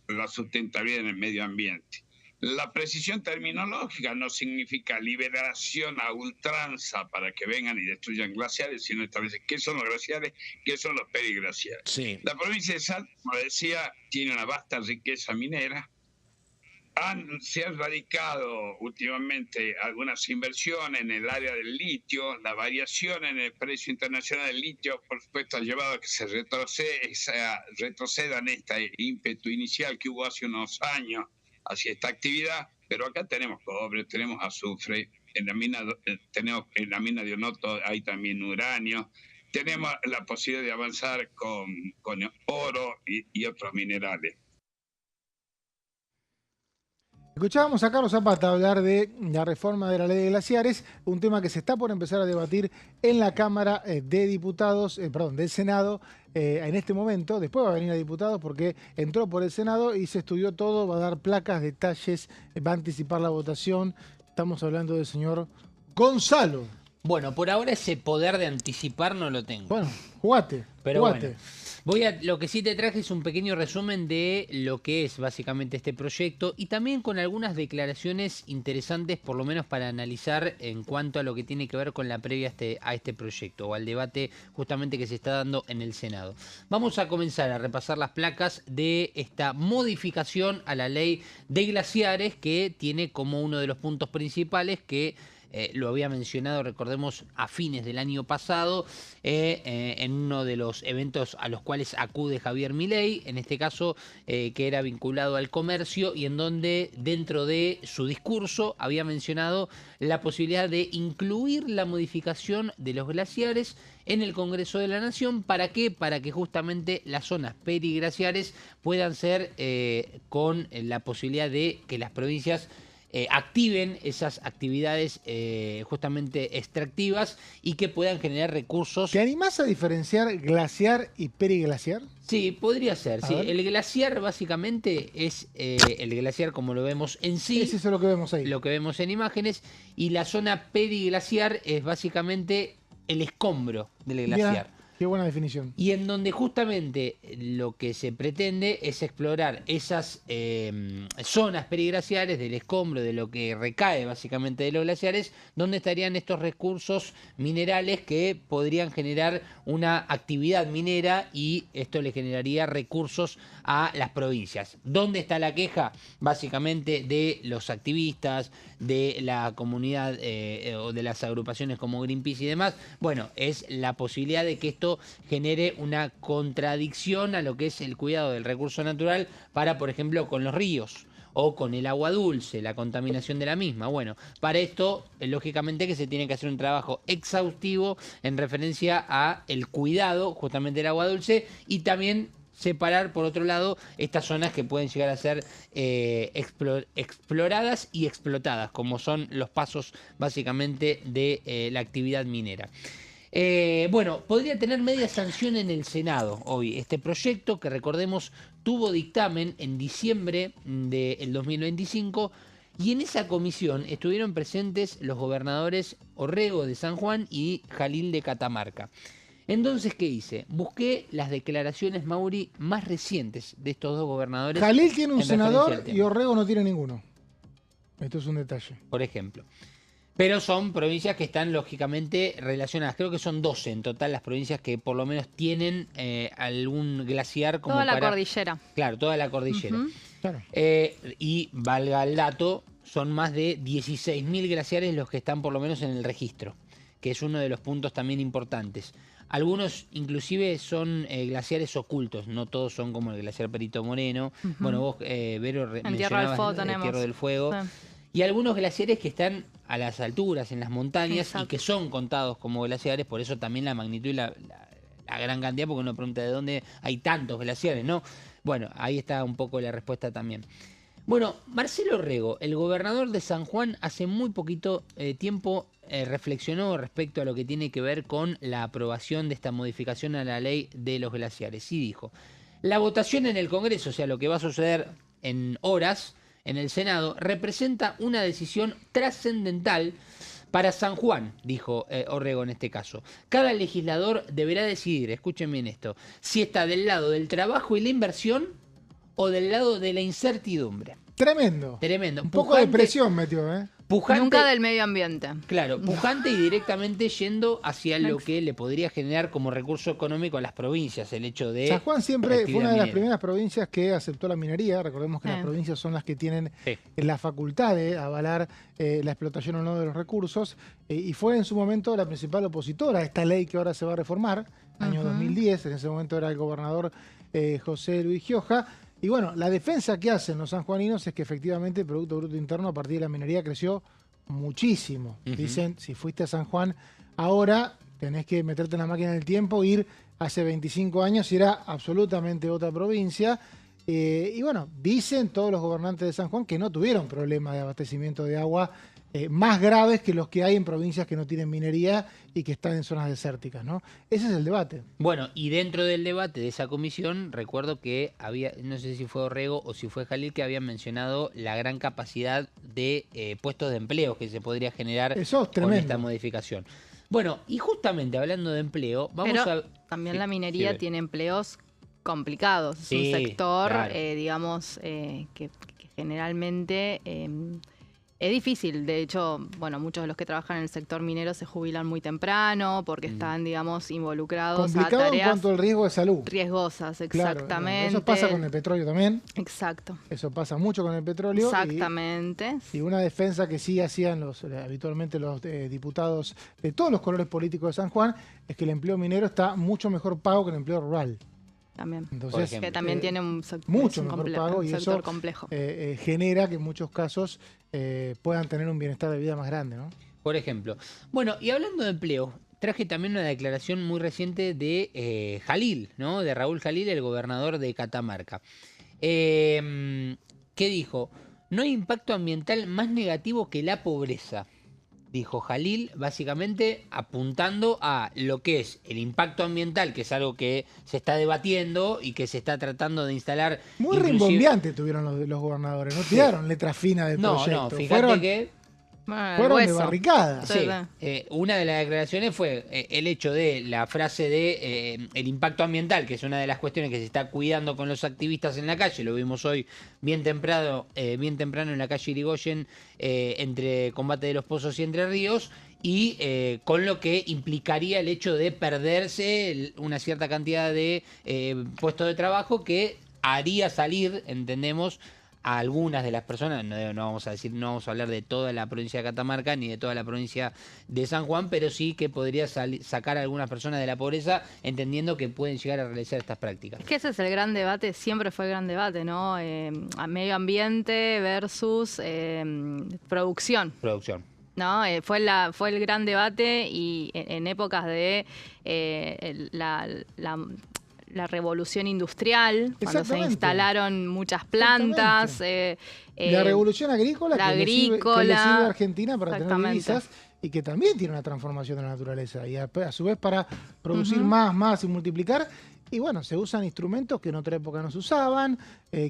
la sustentabilidad en el medio ambiente. La precisión terminológica no significa liberación a ultranza para que vengan y destruyan glaciares, sino establece qué son los glaciares, qué son los periglaciares. Sí. La provincia de Salta, como decía, tiene una vasta riqueza minera. Se han radicado últimamente algunas inversiones en el área del litio. La variación en el precio internacional del litio, por supuesto, ha llevado a que se retrocedan este ímpetu inicial que hubo hace unos años hacia esta actividad. Pero acá tenemos cobre, tenemos azufre, tenemos en la mina de Onoto hay también uranio. Tenemos la posibilidad de avanzar con oro y otros minerales. Escuchábamos a Carlos Zapata hablar de la reforma de la ley de glaciares, un tema que se está por empezar a debatir en la Cámara de Diputados, del Senado en este momento. Después va a venir a diputados porque entró por el Senado y se estudió todo, va a dar placas, detalles, va a anticipar la votación. Estamos hablando del señor Gonzalo. Bueno, por ahora ese poder de anticipar no lo tengo. Bueno, jugate. Bueno, lo que sí te traje es un pequeño resumen de lo que es básicamente este proyecto y también con algunas declaraciones interesantes, por lo menos para analizar en cuanto a lo que tiene que ver con la previa a este proyecto o al debate justamente que se está dando en el Senado. Vamos a comenzar a repasar las placas de esta modificación a la ley de glaciares que tiene como uno de los puntos principales que lo había mencionado, recordemos, a fines del año pasado, en uno de los eventos a los cuales acude Javier Milei, en este caso que era vinculado al comercio y en donde dentro de su discurso había mencionado la posibilidad de incluir la modificación de los glaciares en el Congreso de la Nación. ¿Para qué? Para que justamente las zonas periglaciares puedan ser con la posibilidad de que las provincias activen esas actividades justamente extractivas y que puedan generar recursos. ¿Te animás a diferenciar glaciar y periglaciar? Sí, podría ser. Sí. El glaciar básicamente es el glaciar como lo vemos en sí. Es eso lo que vemos ahí. Lo que vemos en imágenes. Y la zona periglaciar es básicamente el escombro del glaciar. Bien. Qué buena definición. Y en donde justamente lo que se pretende es explorar esas zonas periglaciares del escombro, de lo que recae básicamente de los glaciares, donde estarían estos recursos minerales que podrían generar una actividad minera y esto le generaría recursos a las provincias. ¿Dónde está la queja? Básicamente de los activistas, de la comunidad o de las agrupaciones como Greenpeace y demás. Bueno, es la posibilidad de que esto genere una contradicción a lo que es el cuidado del recurso natural para, por ejemplo, con los ríos o con el agua dulce, la contaminación de la misma. Bueno, para esto, lógicamente que se tiene que hacer un trabajo exhaustivo en referencia a el cuidado justamente del agua dulce y también separar, por otro lado, estas zonas que pueden llegar a ser exploradas y explotadas, como son los pasos básicamente de la actividad minera. Bueno, podría tener media sanción en el Senado hoy este proyecto que, recordemos, tuvo dictamen en diciembre del 2025 y en esa comisión estuvieron presentes los gobernadores Orrego de San Juan y Jalil de Catamarca. Entonces, ¿qué hice? Busqué las declaraciones, Mauri, más recientes de estos dos gobernadores. Jalil tiene un senador y Orrego no tiene ninguno. Esto es un detalle. Por ejemplo. Pero son provincias que están lógicamente relacionadas. Creo que son 12 en total las provincias que por lo menos tienen algún glaciar como toda la cordillera. Claro, toda la cordillera. Claro. Y valga el dato, son más de 16.000 glaciares los que están por lo menos en el registro, que es uno de los puntos también importantes. Algunos inclusive son glaciares ocultos, no todos son como el glaciar Perito Moreno. Bueno, vos, Vero, en Tierra del Fuego tenemos. Tierra del Fuego. Sí. Y algunos glaciares que están a las alturas, en las montañas, exacto, y que son contados como glaciares, por eso también la magnitud y la gran cantidad, porque uno pregunta de dónde hay tantos glaciares, ¿no? Bueno, ahí está un poco la respuesta también. Bueno, Marcelo Orrego, el gobernador de San Juan, hace muy poquito tiempo reflexionó respecto a lo que tiene que ver con la aprobación de esta modificación a la ley de los glaciares y dijo: la votación en el Congreso, o sea, lo que va a suceder en horas en el Senado, representa una decisión trascendental para San Juan, dijo Orrego en este caso. Cada legislador deberá decidir, escuchen bien esto, si está del lado del trabajo y la inversión o del lado de la incertidumbre. Tremendo. Tremendo. Un poco de presión metió, ¿eh? Pujante, Nunca del medio ambiente. Claro, pujante y directamente yendo hacia lo que le podría generar como recurso económico a las provincias, el hecho de... San Juan siempre fue actividad una de las minera. primeras provincias que aceptó la minería. Recordemos que las provincias son las que tienen la facultad de avalar la explotación o no de los recursos, y fue en su momento la principal opositora a esta ley que ahora se va a reformar, año 2010. En ese momento era el gobernador José Luis Gioja. Y bueno, la defensa que hacen los sanjuaninos es que efectivamente el Producto Bruto Interno a partir de la minería creció muchísimo. Dicen, si fuiste a San Juan ahora, tenés que meterte en la máquina del tiempo, ir hace 25 años y era absolutamente otra provincia. Y bueno, dicen todos los gobernantes de San Juan que no tuvieron problemas de abastecimiento de agua más graves que los que hay en provincias que no tienen minería y que están en zonas desérticas, ¿no? Ese es el debate. Bueno, y dentro del debate de esa comisión, recuerdo que había, no sé si fue Orrego o si fue Jalil, que habían mencionado la gran capacidad de puestos de empleo que se podría generar con esta modificación. Bueno, y justamente hablando de empleo, vamos a... También la minería tiene empleos complicados. Es un sector, claro, digamos, que generalmente... es difícil, de hecho, bueno, muchos de los que trabajan en el sector minero se jubilan muy temprano porque están, digamos, involucrados a tareas... en cuanto al riesgo de salud. Riesgosas, exactamente. Claro, eso pasa con el petróleo también. Exacto. Eso pasa mucho con el petróleo. Exactamente. Y una defensa que sí hacían habitualmente los diputados de todos los colores políticos de San Juan es que el empleo minero está mucho mejor pago que el empleo rural. También. Entonces, que también tiene un sector mucho mejor pago, y eso complejo. Genera que en muchos casos puedan tener un bienestar de vida más grande, ¿no? Por ejemplo. Bueno, y hablando de empleo, traje también una declaración muy reciente de Jalil, ¿no? De Raúl Jalil, el gobernador de Catamarca. ¿Qué dijo? No hay impacto ambiental más negativo que la pobreza. Dijo Jalil, básicamente apuntando a lo que es el impacto ambiental, que es algo que se está debatiendo y que se está tratando de instalar. Muy rimbombiante tuvieron los gobernadores, no tiraron letras finas del proyecto. No, fíjate que... Fueron de barricada. Sí, una de las declaraciones fue el hecho de la frase de el impacto ambiental, que es una de las cuestiones que se está cuidando con los activistas en la calle. Lo vimos hoy bien temprano en la calle Irigoyen, entre Combate de los Pozos y Entre Ríos, y con lo que implicaría el hecho de perderse una cierta cantidad de puestos de trabajo que haría salir, entendemos, a algunas de las personas, no vamos a hablar de toda la provincia de Catamarca ni de toda la provincia de San Juan, pero sí que podría sacar a algunas personas de la pobreza, entendiendo que pueden llegar a realizar estas prácticas. Es que ese es el gran debate, siempre fue el gran debate, ¿no? Medio ambiente versus producción. ¿No? Fue el gran debate, y en épocas de la revolución industrial, cuando se instalaron muchas plantas. La revolución agrícola, que le sirve a Argentina para tener divisas, y que también tiene una transformación de la naturaleza. Y a su vez para producir más y multiplicar. Y bueno, se usan instrumentos que en otra época no se usaban.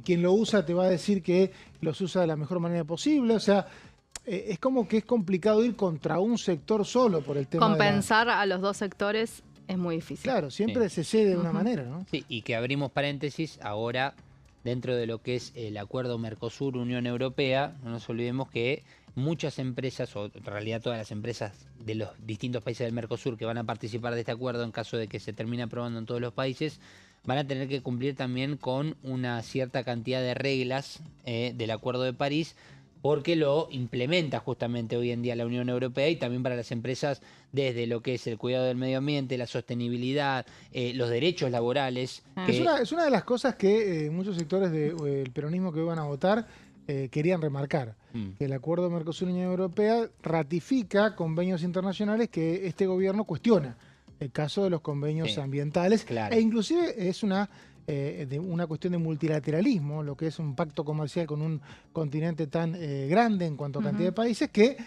Quien lo usa te va a decir que los usa de la mejor manera posible. O sea, es como que es complicado ir contra un sector solo por el tema compensar a los dos sectores. Es muy difícil. Claro, siempre se cede de una manera, ¿no? Sí, y que abrimos paréntesis ahora dentro de lo que es el acuerdo Mercosur-Unión Europea. No nos olvidemos que muchas empresas, o en realidad todas las empresas de los distintos países del Mercosur que van a participar de este acuerdo, en caso de que se termine aprobando en todos los países, van a tener que cumplir también con una cierta cantidad de reglas del Acuerdo de París, porque lo implementa justamente hoy en día la Unión Europea, y también para las empresas desde lo que es el cuidado del medio ambiente, la sostenibilidad, los derechos laborales. Es una de las cosas que muchos sectores del peronismo que hoy van a votar querían remarcar. Que el acuerdo Mercosur-Unión Europea ratifica convenios internacionales que este gobierno cuestiona. El caso de los convenios ambientales, claro. E inclusive es una cuestión de multilateralismo, lo que es un pacto comercial con un continente tan grande en cuanto a cantidad de países, que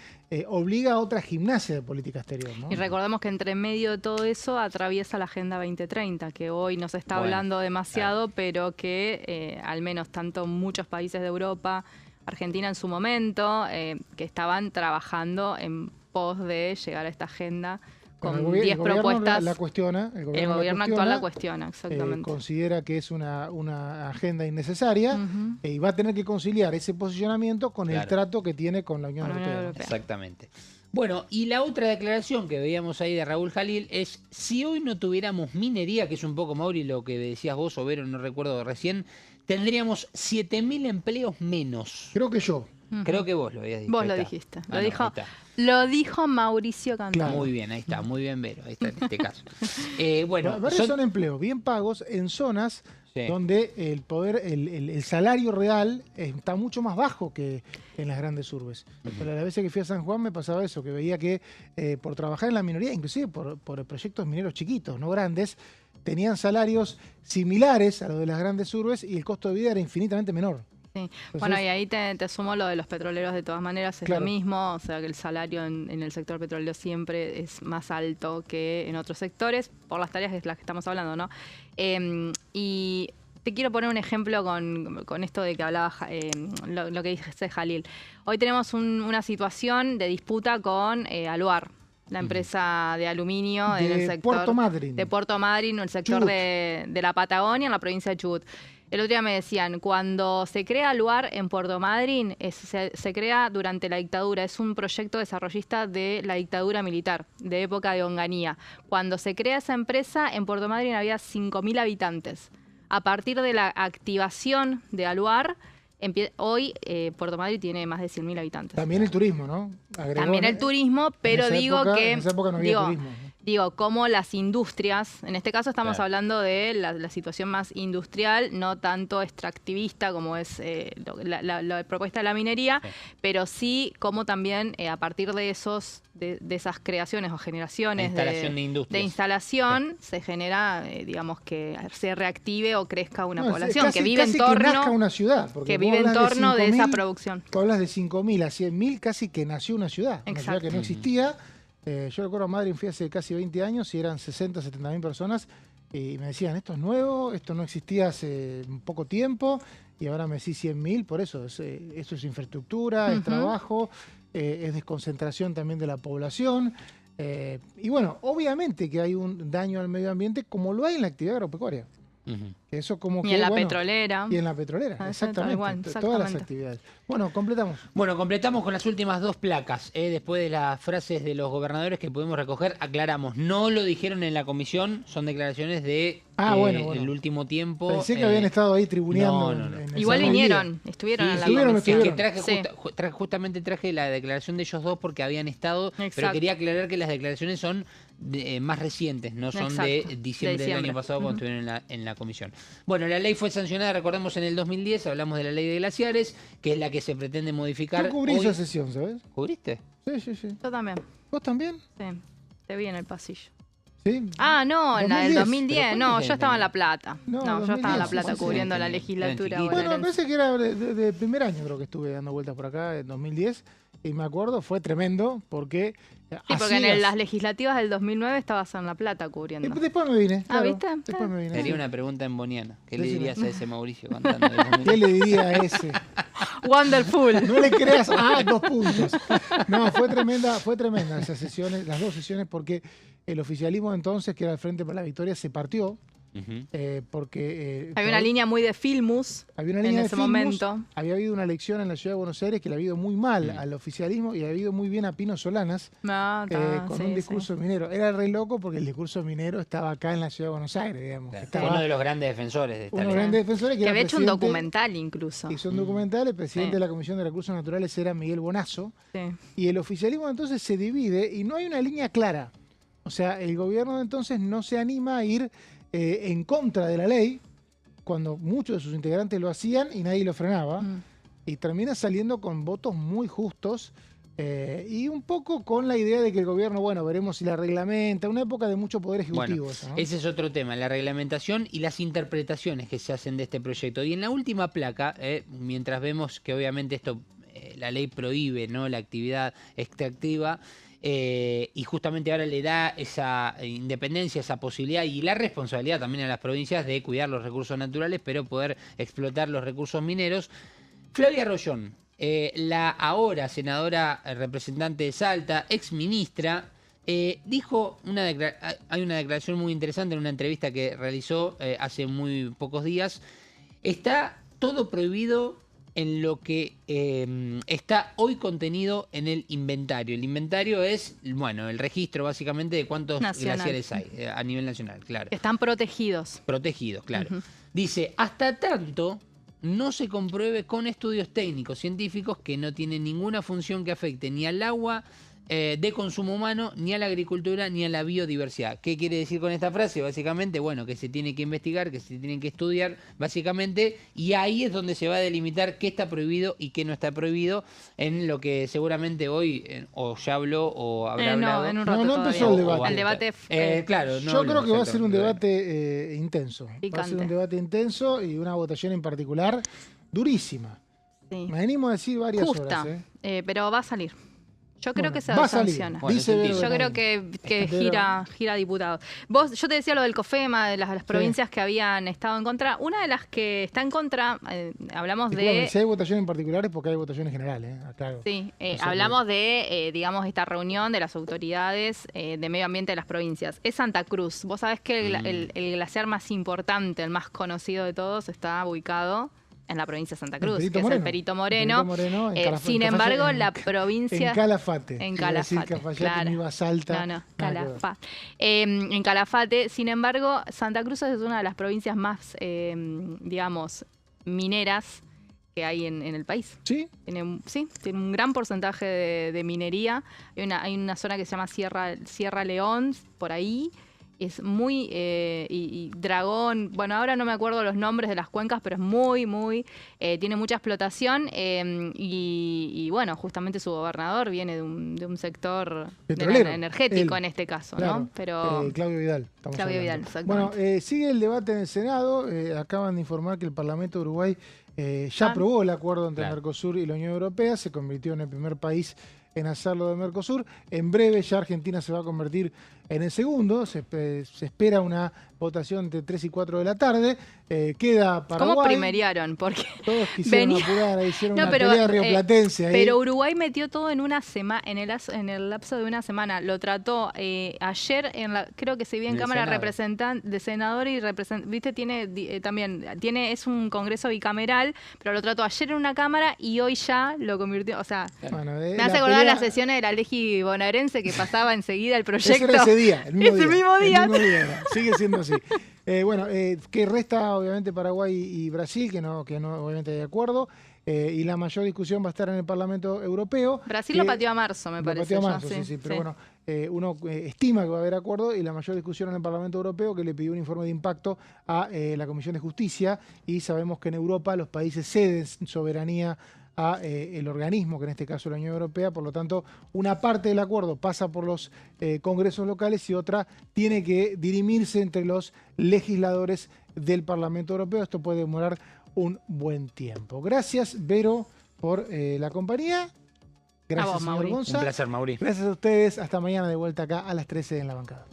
obliga a otra gimnasia de política exterior, ¿no? Y recordemos que entre medio de todo eso atraviesa la Agenda 2030, que hoy no se está hablando demasiado, pero que al menos tanto muchos países de Europa, Argentina en su momento, que estaban trabajando en pos de llegar a esta agenda Bueno, con 10 propuestas. La cuestiona, el gobierno actual la cuestiona, exactamente. Considera que es una agenda innecesaria y va a tener que conciliar ese posicionamiento con el trato que tiene con la Unión Europea. Exactamente. Bueno, y la otra declaración que veíamos ahí de Raúl Jalil es: si hoy no tuviéramos minería, que es un poco, Mauri, lo que decías vos, o Vero, no recuerdo recién, tendríamos 7.000 empleos menos. Creo que yo. Creo que vos lo habías dicho. Vos lo dijiste. Lo dijo Mauricio Cantón. Claro. Muy bien, ahí está. Muy bien, Vero. Ahí está en este caso. Bueno, son empleos bien pagos en zonas donde el poder, el salario real está mucho más bajo que en las grandes urbes. Pero las veces que fui a San Juan me pasaba eso, que veía que por trabajar en la minería, inclusive por proyectos mineros chiquitos, no grandes, tenían salarios similares a los de las grandes urbes y el costo de vida era infinitamente menor. Sí. Entonces, bueno, y ahí te sumo lo de los petroleros, de todas maneras es lo mismo, o sea que el salario en el sector petrolero siempre es más alto que en otros sectores, por las tareas de las que estamos hablando, ¿no? Y te quiero poner un ejemplo con esto de que hablaba, lo que dice Jalil. Hoy tenemos una situación de disputa con Aluar, la empresa de aluminio en el sector Puerto Madryn. De Puerto Madryn, en el sector de la Patagonia, en la provincia de Chubut. El otro día me decían, cuando se crea Aluar en Puerto Madryn, se crea durante la dictadura, es un proyecto desarrollista de la dictadura militar, de época de Onganía. Cuando se crea esa empresa, en Puerto Madryn había 5.000 habitantes. A partir de la activación de Aluar, hoy Puerto Madryn tiene más de 100.000 habitantes. También el turismo, ¿no? También el turismo, pero digo que... En esa época no había turismo. Digo, como las industrias, en este caso estamos hablando de la situación más industrial, no tanto extractivista como es la propuesta de la minería, pero sí como también a partir de esas creaciones o generaciones de instalación se genera, digamos, que se reactive o crezca una población que vive en torno, que nazca una ciudad, que vive en torno de esa producción. Tú hablas de 5.000 a 100.000, casi que nació una ciudad, una ciudad que no existía. Yo recuerdo a Madrid, fui hace casi 20 años y eran 60, 70.000 personas y me decían, esto es nuevo, esto no existía hace poco tiempo y ahora me decís 100.000, por eso, esto es infraestructura, es trabajo, es desconcentración también de la población y bueno, obviamente que hay un daño al medio ambiente como lo hay en la actividad agropecuaria. Eso como y en la petrolera. Y en la petrolera, exactamente. Todas las actividades. Bueno, completamos. Bueno, completamos con las últimas 2 placas. Después de las frases de los gobernadores que pudimos recoger, aclaramos. No lo dijeron en la comisión, son declaraciones de el último tiempo. Pensé que habían estado ahí tribuneando. No. Igual vinieron, estuvieron en la comisión. Que justamente traje la declaración de ellos dos porque habían estado, pero quería aclarar que las declaraciones son más recientes, no son de diciembre del año pasado cuando estuvieron en la comisión. Bueno, la ley fue sancionada, recordemos, en el 2010, hablamos de la ley de glaciares, que es la que se pretende modificar. Yo cubrí esa sesión, ¿sabes? ¿Cubriste? Sí. Yo también. ¿Vos también? Sí, te vi en el pasillo. ¿Sí? Ah, no, en la del 2010. No, yo estaba en La Plata. No, yo estaba en La Plata cubriendo la legislatura. Bueno, me parece que era de primer año, creo que estuve dando vueltas por acá, en 2010. Y me acuerdo, fue tremendo porque... Sí, porque en las legislativas del 2009 estabas en La Plata cubriendo. Después me vine. Claro, ¿viste? Después me vine. Sería una pregunta en boniana. ¿Qué le dirías a ese Mauricio contando? ¿Qué le diría a ese? Wonderful. No le creas. 2 puntos. No, fue tremenda esas sesiones, las 2 sesiones, porque el oficialismo entonces, que era el Frente para la Victoria, se partió. Porque había una línea muy de Filmus en ese momento. Había habido una elección en la ciudad de Buenos Aires que le había ido muy mal al oficialismo y había ido muy bien a Pino Solanas con un discurso minero. Era re loco porque el discurso minero estaba acá en la ciudad de Buenos Aires, digamos. Estaba uno de los grandes defensores de esta ley. Uno de los grandes defensores que había hecho un documental incluso. Hizo un documental, el presidente de la Comisión de Recursos Naturales era Miguel Bonazo. Y el oficialismo entonces se divide y no hay una línea clara. O sea, el gobierno entonces no se anima a ir en contra de la ley, cuando muchos de sus integrantes lo hacían y nadie lo frenaba, y termina saliendo con votos muy justos y un poco con la idea de que el gobierno, bueno, veremos si la reglamenta, una época de mucho poder ejecutivo. Bueno, ¿no? Ese es otro tema, la reglamentación y las interpretaciones que se hacen de este proyecto. Y en la última placa, mientras vemos que obviamente esto, la ley prohíbe, ¿no?, la actividad extractiva, y justamente ahora le da esa independencia, esa posibilidad y la responsabilidad también a las provincias de cuidar los recursos naturales, pero poder explotar los recursos mineros. Flavia Rollón, la ahora senadora representante de Salta, ex ministra, Dijo hay una declaración muy interesante en una entrevista que realizó hace muy pocos días. Está todo prohibido en lo que está hoy contenido en el inventario. El inventario es, bueno, el registro básicamente de cuántos glaciares hay a nivel nacional, claro. Están protegidos. Protegidos, claro. Dice, hasta tanto no se compruebe con estudios técnicos científicos que no tienen ninguna función que afecte ni al agua de consumo humano, ni a la agricultura, ni a la biodiversidad. ¿Qué quiere decir con esta frase? Básicamente, bueno, que se tiene que investigar, que se tienen que estudiar, básicamente, y ahí es donde se va a delimitar qué está prohibido y qué no está prohibido, en lo que seguramente hoy o ya habló o habrá hablado. En un rato no empezó el debate. El debate claro, yo creo que va a ser un debate intenso. Va a ser un debate intenso y una votación en particular durísima. Sí. Me venimos a decir varias Justa, horas. Pero va a salir. Yo creo que se va a salir. sanciona. Bueno, Yo creo que gira diputado. Yo te decía lo del COFEMA, de las provincias que habían estado en contra. Una de las que está en contra, hablamos de... Si hay votación en particular es porque hay votación en general, claro. Sí, hablamos de, digamos, esta reunión de las autoridades de medio ambiente de las provincias. Es Santa Cruz. Vos sabés que el glaciar más importante, el más conocido de todos, está ubicado en la provincia de Santa Cruz, que es el Perito Moreno. Sin embargo, la provincia... En Calafate. En Calafate, claro. En Salta. No, Calafate. En Calafate. Sin embargo, Santa Cruz es una de las provincias más, digamos, mineras que hay en el país. ¿Sí? Tiene un gran porcentaje de minería. Hay una zona que se llama Sierra León, por ahí. Es muy... y Dragón, bueno, ahora no me acuerdo los nombres de las cuencas, pero es muy... tiene mucha explotación y bueno, justamente su gobernador viene de un sector energético en este caso, claro, ¿no? Pero Claudio Vidal. Claudio Vidal, bueno, sigue el debate en el Senado. Acaban de informar que el Parlamento de Uruguay ya aprobó el acuerdo entre Mercosur y la Unión Europea. Se convirtió en el primer país en hacerlo de Mercosur. En breve ya Argentina se va a convertir en el segundo. Se espera una votación entre 3 y 4 de la tarde. Queda Paraguay. ¿Cómo primerearon? Porque todos quisieron apurar, hicieron una pelea rioplatense ahí. Pero Uruguay metió todo en una semana, en el lapso de una semana. Lo trató ayer, creo que se vio en Cámara de Senador y viste, es un congreso bicameral, pero lo trató ayer en una Cámara y hoy ya lo convirtió, o sea, me hace acordar las sesiones de la Legi bonaerense que pasaba enseguida el proyecto. Ese era ese día, el mismo día. Era. Sigue siendo así. Que resta obviamente Paraguay y Brasil, que no obviamente hay acuerdo, y la mayor discusión va a estar en el Parlamento Europeo. Brasil lo pateó a marzo, me parece. Lo pateó a marzo, sí, pero bueno, uno estima que va a haber acuerdo, y la mayor discusión en el Parlamento Europeo, que le pidió un informe de impacto a la Comisión de Justicia, y sabemos que en Europa los países ceden soberanía a el organismo, que en este caso es la Unión Europea. Por lo tanto, una parte del acuerdo pasa por los congresos locales y otra tiene que dirimirse entre los legisladores del Parlamento Europeo. Esto puede demorar un buen tiempo. Gracias, Vero, por la compañía. Gracias, señor Gonza. Un placer, Mauri. Gracias a ustedes. Hasta mañana de vuelta acá a las 13 en La Bancada.